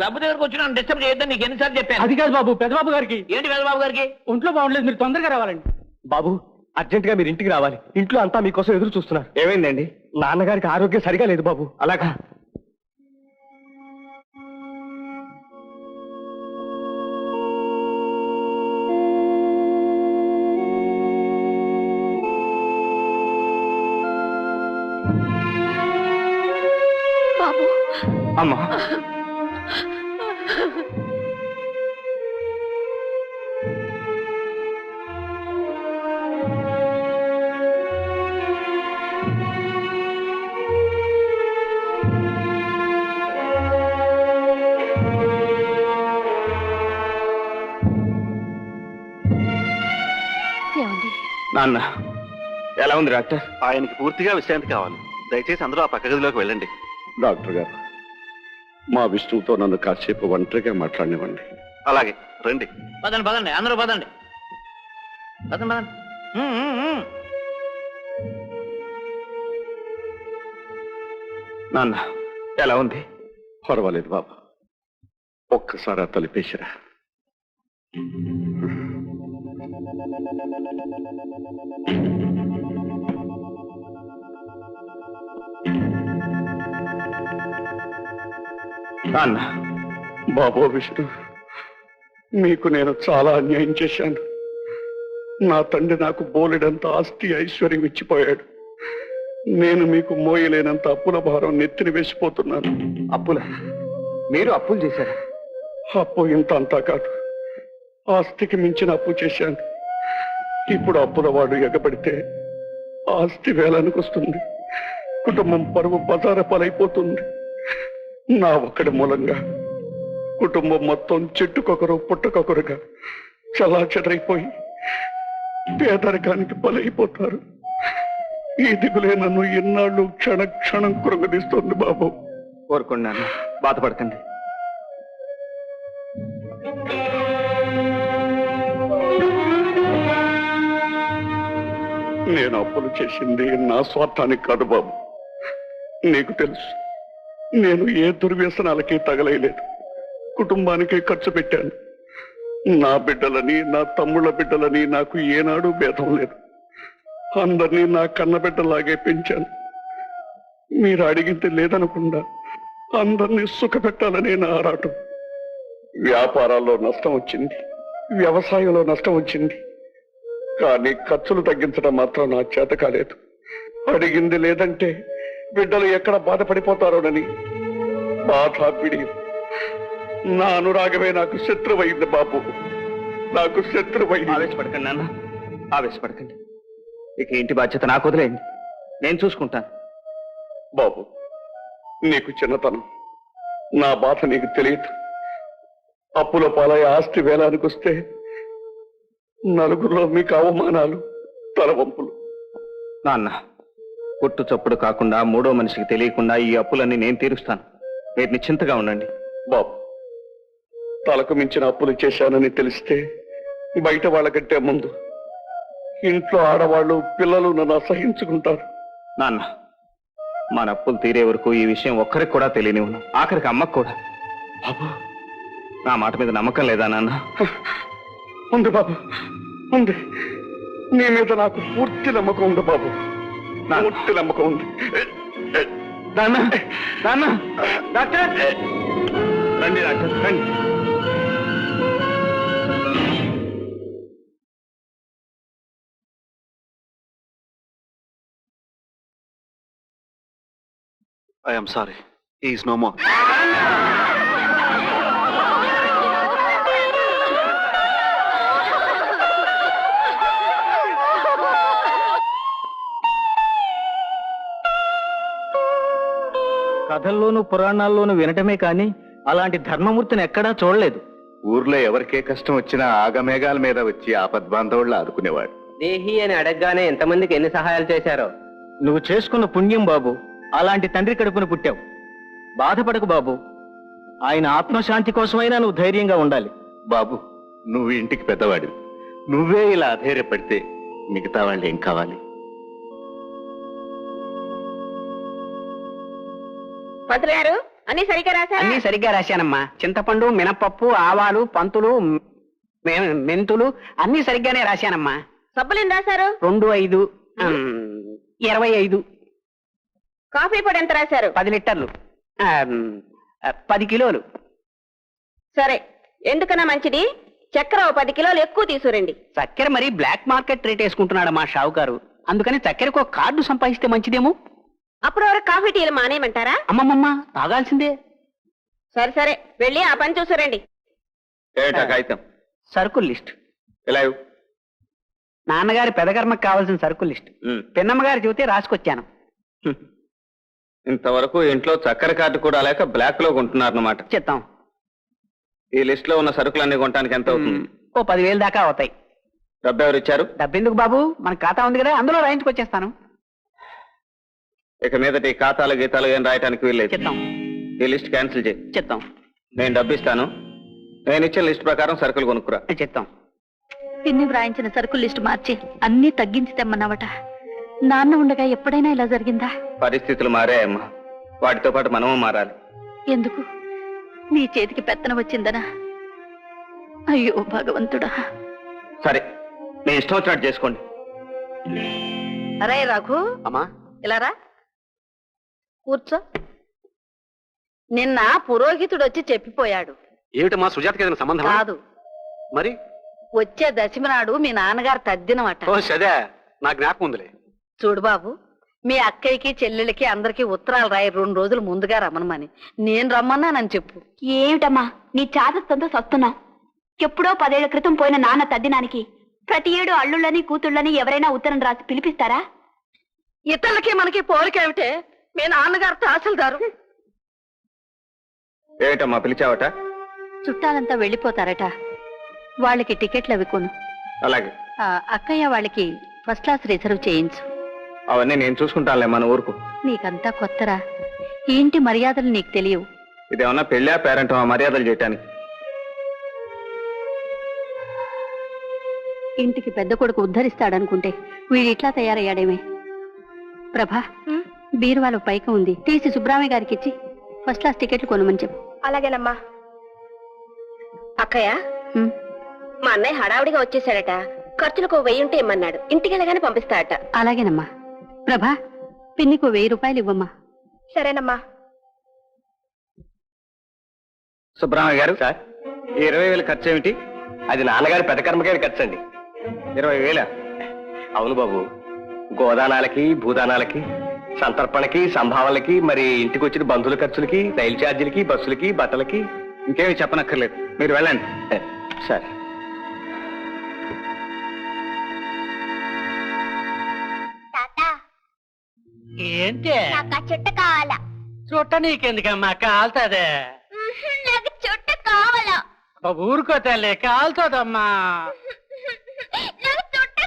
Club దగ్గరకు వచ్చి నన్ను డిస్టర్బ్ చేయొద్దని నీకు ఎన్నిసార్లు చెప్పాను? అది కాదు బాబు, పెద్దబాబు గారికి. ఏంటి పెద్దబాబు గారికి? ఒంట్లో బాగుండలేదు, మీరు తొందరగా రావాలండి. బాబు అర్జెంట్ గా మీరు ఇంటికి రావాలి, ఇంట్లో అంతా మీకోసం ఎదురు చూస్తున్నారు. ఏమైందండి? నాన్నగారికి ఆరోగ్యం సరిగా లేదు బాబు. అలాగా? బాబు అమ్మా, నాన్న ఎలా ఉంది డాక్టర్? ఆయనకి పూర్తిగా విశ్రాంతి కావాలి. దయచేసి అందరూ ఆ పక్క గదిలోకి వెళ్ళండి. డాక్టర్ గారు, మా విష్ణువుతో నన్ను కాసేపు ఒంటరిగా మాట్లాడినివ్వండి. అలాగే రండి. పదండి పదండి, అందరూ పదండి. పదండి పదండి. నాన్న ఎలా ఉంది? పర్వాలేదు బాబు, ఒక్కసారి తలిపేసిరా. నాన్న బాబు విష్ణు, మీకు నేను చాలా అన్యాయం చేశాను. నా తండ్రి నాకు బోలెడంత ఆస్తి ఐశ్వర్యం ఇచ్చిపోయాడు. నేను మీకు మోయలేనంత అప్పుల భారం నెత్తిని వేసిపోతున్నాను. అప్పులా? మీరు అప్పులు చేశారా? అప్పు ఇంత అంతా కాదు, ఆస్తికి మించిన అప్పు చేశాను. ఇప్పుడు అప్పుల వాడు ఎగబడితే ఆస్తి వేలానికి వస్తుంది, కుటుంబం పరువు బజార పాలైపోతుంది. నా ఒక్కడి మూలంగా కుటుంబం మొత్తం చెట్టుకొకరు పుట్టకొకరుగా చలాచెదరైపోయి పేదరికానికి బలైపోతారు. ఈ దిగులే నన్ను ఇన్నాళ్ళు క్షణ క్షణం కృంగదీస్తుంది బాబు. కోరుకోండి నాన్న, బాధపడకండి. నేను అప్పులు చేసింది నా స్వార్థానికి కాదు బాబు. నీకు తెలుసు, నేను ఏ దుర్వ్యసనాలకి తగలేయలేదు. కుటుంబానికే ఖర్చు పెట్టాను. నా బిడ్డలని, నా తమ్ముళ్ళ బిడ్డలని నాకు ఏనాడు భేదం లేదు. అందరినీ నా కన్నబిడ్డలాగే పెంచాను. మీరు అడిగింది లేదనకుండా అందరినీ సుఖపెట్టాలనే నా ఆరాటం. వ్యాపారాల్లో నష్టం వచ్చింది, వ్యవసాయంలో నష్టం వచ్చింది, కానీ ఖర్చులు తగ్గించడం మాత్రం నా చేత కాలేదు. అడిగింది లేదంటే బిడ్డలు ఎక్కడ బాధపడిపోతారోనని బాధ పిడి. నా అనురాగమే నాకు శత్రువైంది బాబు, నాకు శత్రువైంది. ఆవేశపడకండి నాన్న, ఆవేశపడకండి. ఇక ఇంటి బాధ్యత నాకు వదిలేయండి, నేను చూసుకుంటాను. బాబు, నీకు చిన్నతనం, నా బాధ నీకు తెలియదు. అప్పుల పాలై ఆస్తి వేలానికి వస్తే నలుగురిలో మీకు అవమానాలు, తలవంపులు. నాన్న, పుట్టు చప్పుడు కాకుండా మూడో మనిషికి తెలియకుండా ఈ అప్పులన్నీ నేను తీరుస్తాను. మీరు నిశ్చింతగా ఉండండి. బాబు, తలకు మించిన అప్పులు చేశానని తెలిస్తే బయట వాళ్ళకంటే ముందు ఇంట్లో ఆడవాళ్ళు, పిల్లలు నన్ను అసహించుకుంటారు. నాన్న, మన అప్పులు తీరే వరకు ఈ విషయం ఒక్కరికి కూడా తెలియనివ్వను, ఆఖరికి అమ్మకు కూడా. బాబు, నా మాట మీద నమ్మకం లేదా నాన్న? ఉంది బాబు, ఉంది. నీ మీద నాకు పూర్తి నమ్మకం ఉంది బాబు, పూర్తి నమ్మకం ఉంది. నాన్న, నాన్న, డాక్టర్ రండి, డాక్టర్ రండి. I am sorry. He is no more. కథల్లోనూ పురాణాల్లోనూ వినటమే కాని అలాంటి ధర్మమూర్తిని ఎక్కడా చూడలేదు. ఊర్లో ఎవరికే కష్టం వచ్చినా ఆగమేఘాల మీద వచ్చి ఆపద్బాంధవుళ్ళు ఆదుకునేవాడు. దేహి అని అడగగానే ఎంతమందికి ఎన్ని సహాయాలు చేశారో. నువ్వు చేసుకున్న పుణ్యం బాబు, అలాంటి తండ్రి కడుపున పుట్టావు. బాధపడకు బాబు, ఆయన ఆత్మశాంతి కోసమైనా నువ్వు ధైర్యంగా ఉండాలి. బాబు, నువ్వు ఇంటికి పెద్దవాడివి, నువ్వే ఇలా అధైర్యపడితే మిగతా వాళ్ళు ఏం కావాలి? పంతులు గారు, అన్ని సరిగ్గా రాశారా? అన్ని సరిగ్గా రాశానమ్మా. చింతపండు, మినపప్పు, ఆవాలు, పంతులు, మెంతులు అన్ని సరిగ్గానే రాశానమ్మా. సబ్బులు ఎన్ని రాశారు? 2, 5, 25. కాఫీ పొడి ఎంత రాశారు? 10 లీటర్లు, 10 కిలోలు. సరే, ఎందుకన్నా మంచిది చక్కెర 10 కిలోలు ఎక్కువ తీసుకురండి. చక్కెర మరి బ్లాక్ మార్కెట్ రేట్ వేసుకుంటున్నాడు మా షావుకారు. అందుకని చక్కెరకు ఒక కార్డు సంపాదిస్తే మంచిదేమో. అప్పుడు వరకు కాఫీ టీలు మానేయమంటారా? అమ్మమ్మమ్మ, తాగాల్సిందే. సరే సరే, వెళ్ళి ఆ పని చూసురండి. ఏటా కాగితం? సరుకుల లిస్ట్. ఇలా ఇవ్వు. నాన్నగారి పెదకర్మకు కావాల్సిన సరుకుల లిస్ట్. పిన్నమ్మగారు చెబితే రాసుకొచ్చాను. ఇంతవరకు ఇంట్లో చక్కెర కార్డు కూడా లేక బ్లాక్ లో కొంటున్నారు అన్నమాట. చెప్తాం. ఈ లిస్ట్ లో ఉన్న సరుకులన్నీ కొనడానికి ఎంత అవుతుంది? ఓ 10,000 దాకా అవుతాయి. డబ్బు ఎవరు ఇచ్చారు? డబ్బెందుకు బాబు, మన ఖాతా ఉంది కదా, అందులో రాయించుకొచ్చేస్తాను. ఇక మీదట ఈ ఖాతాలు గీతాలు ఏం రాయడానికి వీల్లేదు. చెప్తాం. ఈ లిస్ట్ క్యాన్సిల్ చేయి. చెప్తాం. నేను డబ్బు ఇస్తాను, నేను ఇచ్చిన లిస్ట్ ప్రకారం సరుకులు కొనుక్కురా. చెప్తాం. పిన్ని వ్రాయించిన సరుకుల లిస్టు మార్చి అన్ని తగ్గించి తెమ్మన్నావట. నాన్న ఉండగా ఎప్పుడైనా ఇలా జరిగిందా? పరిస్థితులు మారాయమ్మా, వాటితో పాటు మనము మారాలి. ఎందుకు? నీ చేతికి పెత్తనం వచ్చిందనా? అయ్యో భగవంతుడా. సరే, నేను ఇష్టం వచ్చినట్టు చేసుకోండి. అరే రఘు, అమ్మా, ఇలా రా, కూర్చో. నిన్న పురోహితుడు వచ్చి చెప్పిపోయాడు. ఏమిటమ్మా సుజాతకి ఏదైనా సంబంధం? కాదు, మరి వచ్చే దశమి నాడు మీ నాన్నగారు తద్దినమట. ఓ సదే, నా జ్ఞాపకం ఉందిలే. చూడు బాబు, మీ అక్కయ్యకి చెల్లెలకి అందరికి ఉత్తరాలు రాయి 2 రోజులు ముందుగా రమ్మనమని. నేను రమ్మన్నానని చెప్పు. ఏమిటమ్మా నీ చాదస్తంతో సస్తున్నావు? ఎప్పుడో 10 ఏళ్ల క్రితం పోయిన నాన్న తద్దినానికి ప్రతి ఏడు అల్లుళ్ళని కూతుళ్ళని ఎవరైనా ఉత్తరం రాసి పిలిపిస్తారా? ఇతరులకి మనకి పోలికేమిటే? మీ నాన్నగారు తహసీల్దారు. ఏమిటమ్మా పిలిచావట? చుట్టాలంతా వెళ్ళిపోతారట, వాళ్ళకి టికెట్లు అవి కొను. అలాగే. అక్కయ్య వాళ్ళకి ఫస్ట్ క్లాస్ రిజర్వ్ చేయించు. అవన్నీ నేను చూసుకుంటానులే, మన ఊరుకు. నీకంతా కొత్తరా, ఈ ఇంటి మర్యాదలు నీకు తెలియవు. ఇదేమన్నా పెళ్ళా పేరెంట్ మర్యాదలు చేయటానికి? ఇంటికి పెద్ద కొడుకు ఉద్ధరిస్తాడనుకుంటే వీడిట్లా తయారయ్యాడేమే. ప్రభా, బీరువాలో పైక ఉంది, తీసి సుబ్రామయ్య గారికి ఇచ్చి ఫస్ట్ క్లాస్ టికెట్లు కొనమని చెప్పు. అలాగేనమ్మా. అక్కయ్య, మా అన్నయ్య హడావుడిగా వచ్చేసాడట. ఖర్చులకు 1000 ఉంటే ఇమ్మన్నాడు. ఇంటికి వెళ్ళగానే పంపిస్తాడట. అలాగేనమ్మా. ప్రభా, పిన్నికి 1000 రూపాయలు ఇవ్వమ్మా. సరేనమ్మా. సుబ్రహ్మణ్య గారు, సార్, ఈ 20,000 ఖర్చు ఏమిటి? అది నాన్నగారి పెదకర్మగారి ఖర్చు అండి. 20,000? అవును బాబు, గోదానాలకి, భూదానాలకి, సంతర్పణకి, సంభావనలకి, మరి ఇంటికి వచ్చిన బంధువుల ఖర్చులకి, రైలు ఛార్జీలకి, బస్సులకి, బట్టలకి. ఇంకేమి చెప్పనక్కర్లేదు, మీరు వెళ్ళండి. సరే. ఏంటి నాకు చుట్ట కావాలా? చుట్ట నీకెందుకమ్మా, కాలుతాదే. నాకు చుట్ట కావాలా? ఊరుకో తల్లి, కాలుతుందమ్మా. నాకు చుట్ట